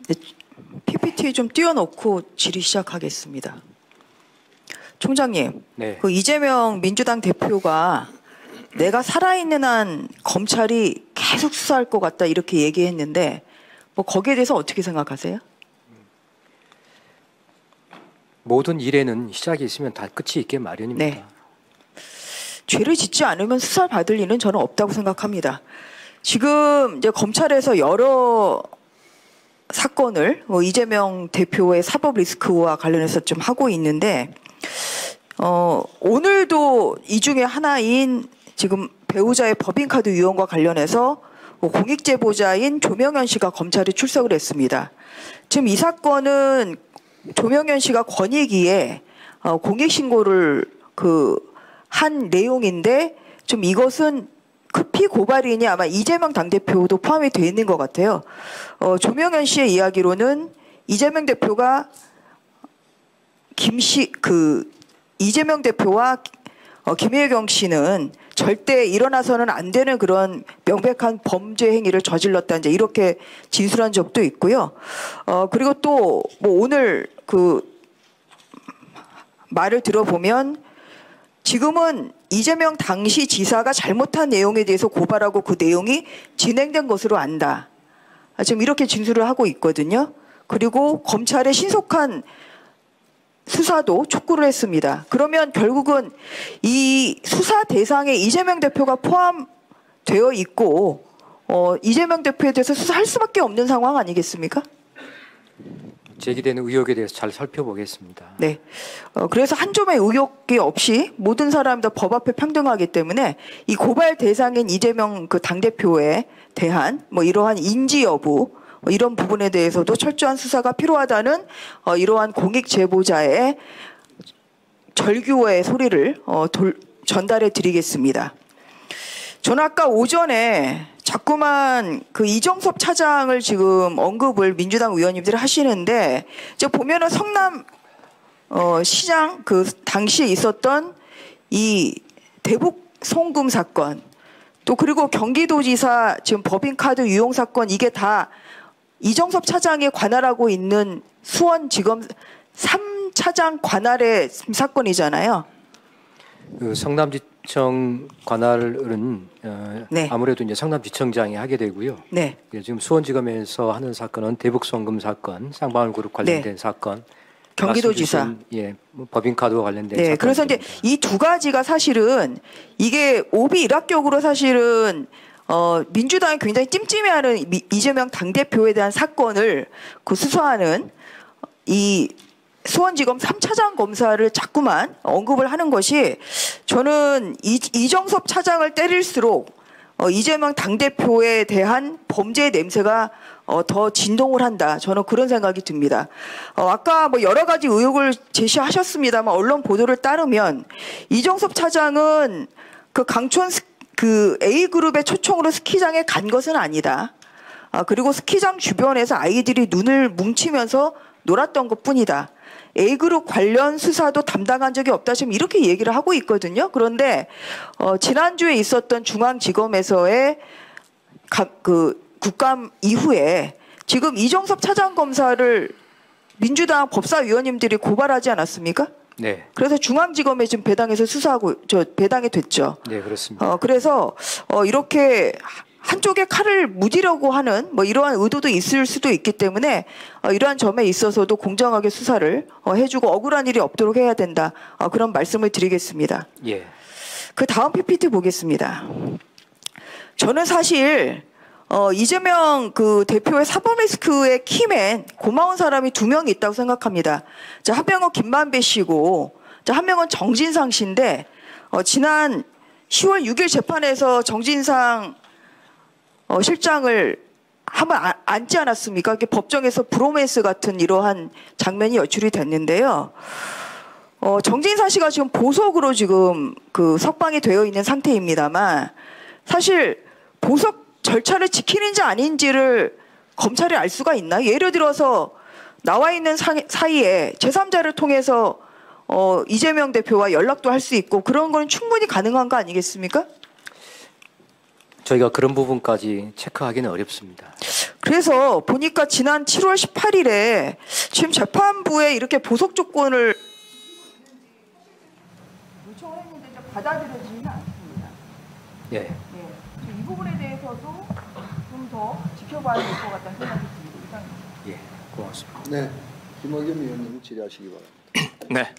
네, PPT 좀 띄워놓고 질의 시작하겠습니다. 총장님, 네. 그 이재명 민주당 대표가 내가 살아있는 한 검찰이 계속 수사할 것 같다 이렇게 얘기했는데 뭐 거기에 대해서 어떻게 생각하세요? 모든 일에는 시작이 있으면 다 끝이 있게 마련입니다. 네. 죄를 짓지 않으면 수사를 받을 일은 저는 없다고 생각합니다. 지금 이제 검찰에서 여러 사건을 이재명 대표의 사법 리스크와 관련해서 좀 하고 있는데 오늘도 이 중에 하나인 지금 배우자의 법인카드 유용과 관련해서 공익 제보자인 조명현 씨가 검찰에 출석을 했습니다. 지금 이 사건은 조명현 씨가 권익위에 공익 신고를 한 내용인데 좀 이것은 급히 고발인이 아마 이재명 당대표도 포함이 되어 있는 것 같아요. 조명현 씨의 이야기로는 이재명 대표가 이재명 대표와 김혜경 씨는 절대 일어나서는 안 되는 그런 명백한 범죄 행위를 저질렀다 이제 이렇게 진술한 적도 있고요. 그리고 또 뭐 오늘 말을 들어보면 지금은 이재명 당시 지사가 잘못한 내용에 대해서 고발하고 그 내용이 진행된 것으로 안다. 지금 이렇게 진술을 하고 있거든요. 그리고 검찰의 신속한 수사도 촉구를 했습니다. 그러면 결국은 이 수사 대상에 이재명 대표가 포함되어 있고 이재명 대표에 대해서 수사할 수밖에 없는 상황 아니겠습니까? 제기되는 의혹에 대해서 잘 살펴보겠습니다. 네. 그래서 한 점의 의혹이 없이 모든 사람이 다 법 앞에 평등하기 때문에 이 고발 대상인 이재명 당대표에 대한 뭐 이러한 인지 여부 이런 부분에 대해서도 철저한 수사가 필요하다는 이러한 공익 제보자의 절규의 소리를 전달해 드리겠습니다. 저는 아까 오전에 자꾸만 이정섭 차장을 지금 언급을 민주당 의원님들이 하시는데 저 보면은 성남 시장 당시에 있었던 이 대북 송금 사건 또 그리고 경기도지사 지금 법인카드 유용 사건 이게 다 이정섭 차장이 관할하고 있는 수원지검 3차장 관할의 사건이잖아요. 성남지청 관할은 네. 아무래도 이제 성남지청장이 하게 되고요. 네. 지금 수원지검에서 하는 사건은 대북송금 사건, 쌍방울그룹 관련된 네. 사건, 경기도지사, 법인카드와 관련된 네. 사건. 그래서 이제 이 두 가지가 사실은 이게 오비일학격으로 사실은 민주당이 굉장히 찜찜해하는 이재명 당대표에 대한 사건을 수사하는 이 수원지검 3차장 검사를 자꾸만 언급을 하는 것이 저는 이정섭 차장을 때릴수록 이재명 당대표에 대한 범죄의 냄새가 더 진동을 한다. 저는 그런 생각이 듭니다. 아까 뭐 여러 가지 의혹을 제시하셨습니다만 언론 보도를 따르면 이정섭 차장은 강촌 A그룹의 초청으로 스키장에 간 것은 아니다. 그리고 스키장 주변에서 아이들이 눈을 뭉치면서 놀았던 것뿐이다. A그룹 관련 수사도 담당한 적이 없다. 지금 이렇게 얘기를 하고 있거든요. 그런데 지난주에 있었던 중앙지검에서의 국감 이후에 지금 이정섭 차장검사를 민주당 법사위원님들이 고발하지 않았습니까? 네. 그래서 중앙지검에 지금 배당해서 배당이 됐죠. 네, 그렇습니다. 그래서 이렇게 한쪽에 칼을 무디려고 하는 뭐 이러한 의도도 있을 수도 있기 때문에 이러한 점에 있어서도 공정하게 수사를 해주고 억울한 일이 없도록 해야 된다. 그런 말씀을 드리겠습니다. 예. 그 다음 PPT 보겠습니다. 저는 사실 이재명 대표의 사법 리스크의 키맨 고마운 사람이 2명 있다고 생각합니다. 한 명은 김만배 씨고 한 명은 정진상 씨인데 지난 10월 6일 재판에서 정진상 실장을 한번 앉지 않았습니까? 이게 법정에서 브로맨스 같은 이러한 장면이 연출이 됐는데요. 정진상 씨가 지금 보석으로 지금 석방이 되어 있는 상태입니다만 사실 보석 절차를 지키는지 아닌지를 검찰이 알 수가 있나요? 예를 들어서 나와 있는 사이에 제3자를 통해서 이재명 대표와 연락도 할 수 있고 그런 건 충분히 가능한 거 아니겠습니까? 저희가 그런 부분까지 체크하기는 어렵습니다. 그래서 보니까 지난 7월 18일에 지금 재판부에 이렇게 보석 조건을 요청을 했는데 좀 받아들여지지는 않습니다. 예. 네. 이 부분에 대해서도 좀 더 지켜봐야 될 것 같다는 생각이 듭니다. 이상입니다. 예. 고맙습니다. 네, 김학겸 의원님 질의하시기 바랍니다. 네.